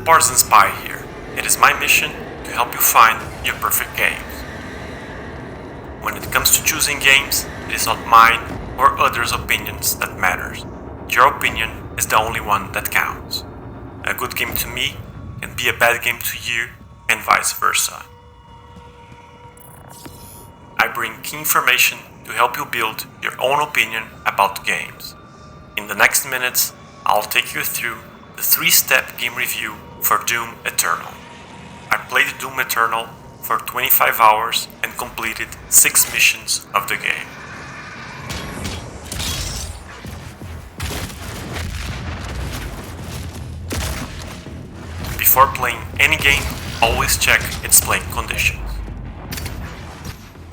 partisan spy here. It is my mission to help you find your perfect games. When it comes to choosing games, it is not mine or others' opinions that matters. Your opinion is the only one that counts. A good game to me can be a bad game to you, and vice versa. I bring key information to help you build your own opinion about games. In the next minutes, I'll take you through the 3-step game review for Doom Eternal. I played Doom Eternal for 25 hours and completed 6 missions of the game. Before playing any game, always check its playing conditions.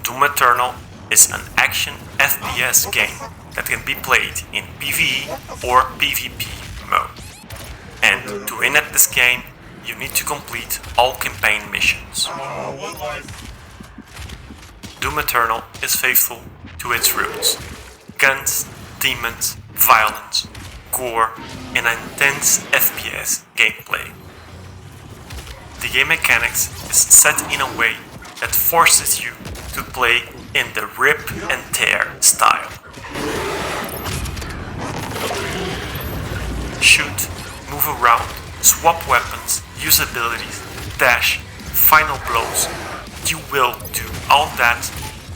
Doom Eternal is an action FPS game that can be played in PvE or PvP mode. And to win at this game, you need to complete all campaign missions. Doom Eternal is faithful to its roots: guns, demons, violence, gore, and intense FPS gameplay. The game mechanics is set in a way that forces you to play in the rip and tear style. Shoot, move around, swap weapons, use abilities, dash, final blows. You will do all that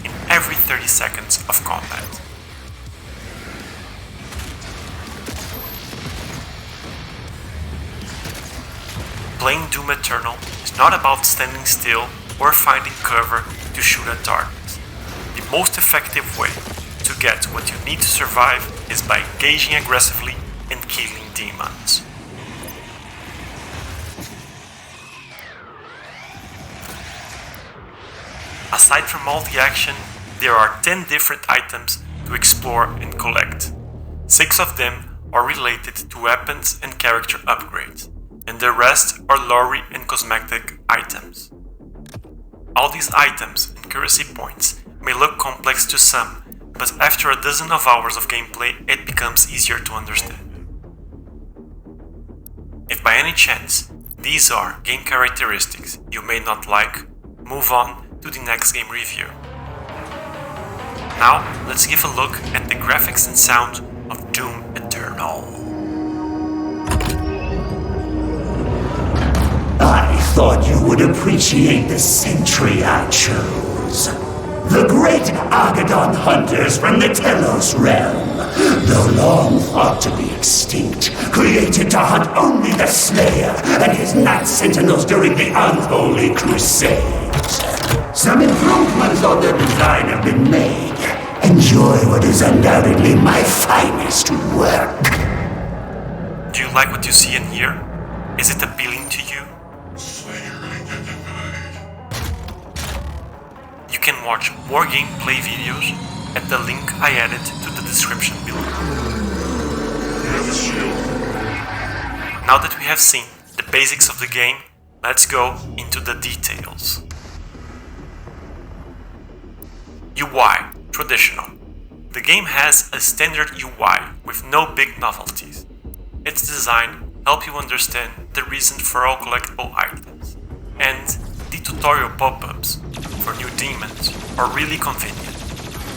in every 30 seconds of combat. Playing Doom Eternal is not about standing still or finding cover to shoot at targets. The most effective way to get what you need to survive is by engaging aggressively and killing demons. Aside from all the action, there are 10 different items to explore and collect. 6 of them are related to weapons and character upgrades, and the rest are lore and cosmetic items. All these items and currency points may look complex to some, but after a dozen of hours of gameplay, it becomes easier to understand. If by any chance these are game characteristics you may not like, move on to the next game review. Now, let's give a look at the graphics and sound of Doom Eternal. I thought you would appreciate the century I chose. The great Argadon hunters from the Telos realm, though long thought to be extinct, created to hunt only the Slayer and his Night Sentinels during the Unholy Crusades. Some improvements on their design have been made. Enjoy what is undoubtedly my finest work. Do you like what you see and hear? Is it appealing to you? You can watch more gameplay videos at the link I added to the description below. Now that we have seen the basics of the game, let's go into the details. UI, traditional. The game has a standard UI with no big novelties. Its design helps you understand the reason for all collectible items, and the tutorial pop-ups for new demons are really convenient.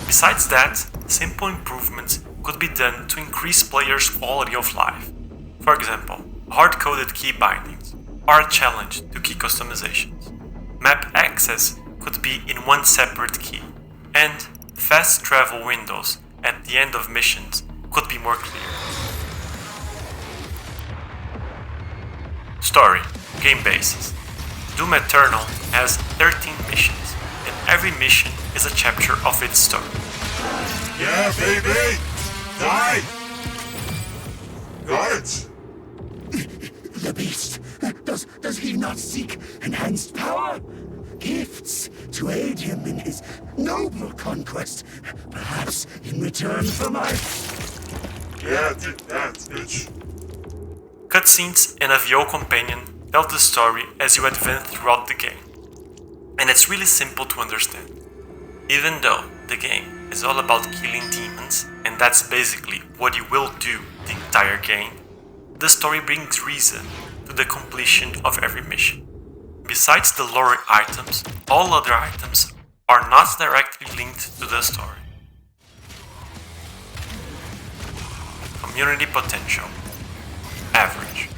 Besides that, simple improvements could be done to increase players' quality of life. For example, hard-coded key bindings are a challenge to key customizations. Map access could be in one separate key, and fast travel windows at the end of missions could be more clear. Story, game basis. Doom Eternal has 13 missions, and every mission is a chapter of its story. Yeah, baby! Die! Got it! The beast, does he not seek enhanced power? Gifts to aid him in his noble conquest, perhaps in return for my... Yeah, take that, bitch. Cutscenes and a VO companion tell the story as you advance throughout the game, and it's really simple to understand. Even though the game is all about killing demons, and that's basically what you will do the entire game, the story brings reason to the completion of every mission. Besides the lore items, all other items are not directly linked to the story. Community potential. Average.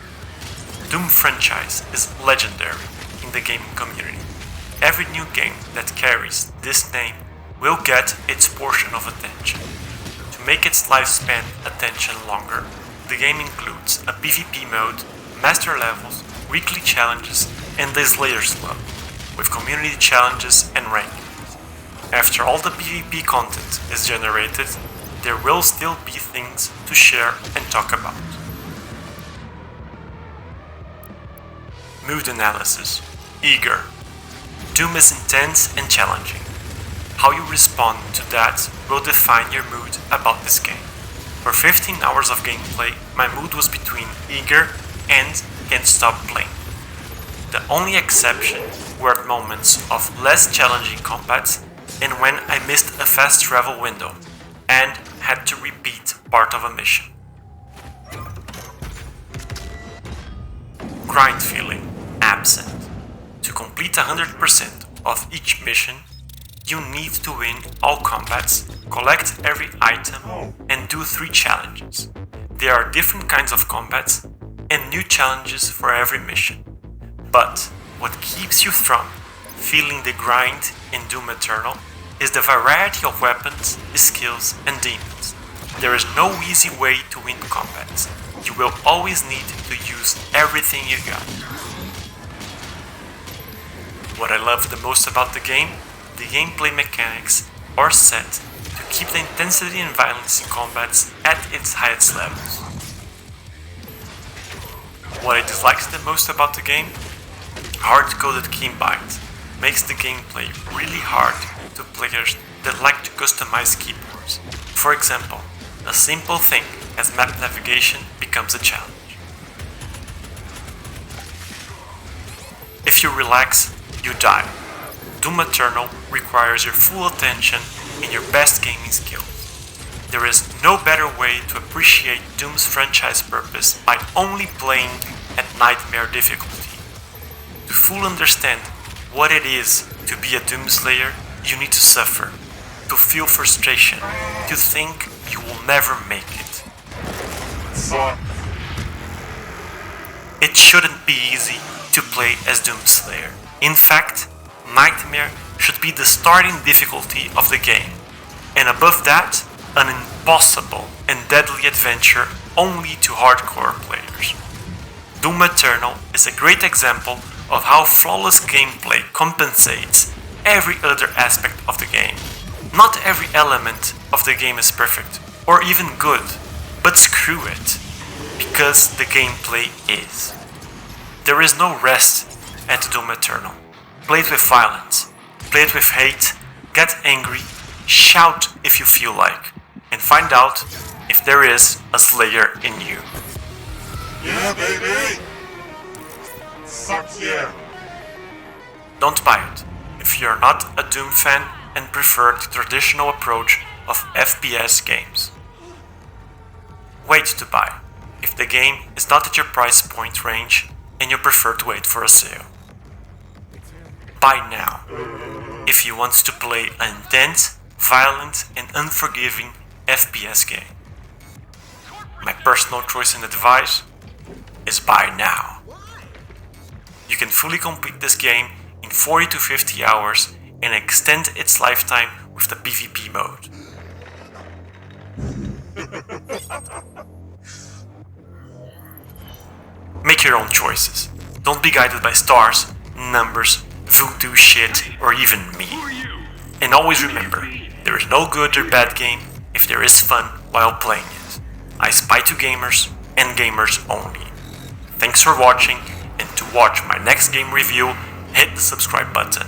Doom franchise is legendary in the gaming community. Every new game that carries this name will get its portion of attention. To make its lifespan attention longer, the game includes a PvP mode, master levels, weekly challenges, and the Slayers Club, with community challenges and rankings. After all the PvP content is generated, there will still be things to share and talk about. Mood analysis. Eager. Doom is intense and challenging. How you respond to that will define your mood about this game. For 15 hours of gameplay, my mood was between eager and can't stop playing. The only exception were moments of less challenging combats and when I missed a fast travel window and had to repeat part of a mission. Grind feeling. Absent. To complete 100% of each mission, you need to win all combats, collect every item, and do 3 challenges. There are different kinds of combats and new challenges for every mission. But what keeps you from feeling the grind in Doom Eternal is the variety of weapons, skills, and demons. There is no easy way to win combats. You will always need to use everything you got. What I love the most about the gameplay mechanics are set to keep the intensity and violence in combats at its highest levels. What I dislike the most about the game? Hard-coded keybind makes the gameplay really hard to players that like to customize keyboards. For example, a simple thing as map navigation becomes a challenge. If you relax, you die. Doom Eternal requires your full attention and your best gaming skills. There is no better way to appreciate Doom's franchise purpose by only playing at nightmare difficulty. To fully understand what it is to be a Doomslayer, you need to suffer, to feel frustration, to think you will never make it. It shouldn't be easy to play as Doomslayer. In fact, Nightmare should be the starting difficulty of the game, and above that, an impossible and deadly adventure only to hardcore players. Doom Eternal is a great example of how flawless gameplay compensates every other aspect of the game. Not every element of the game is perfect, or even good, but screw it, because the gameplay is. There is no rest at Doom Eternal. Play it with violence, play it with hate, get angry, shout if you feel like, and find out if there is a Slayer in you. Yeah, baby! Suck yeah! Don't buy it if you're not a Doom fan and prefer the traditional approach of FPS games. Wait to buy if the game is not at your price point range and you prefer to wait for a sale. Buy now if you want to play an intense, violent, and unforgiving FPS game. My personal choice and advice is buy now. You can fully complete this game in 40 to 50 hours and extend its lifetime with the PvP mode. Make your own choices. Don't be guided by stars, numbers, voodoo shit, or even me. And always remember, there is no good or bad game if there is fun while playing it. I spy to gamers and gamers only. Thanks for watching, and to watch my next game review, hit the subscribe button.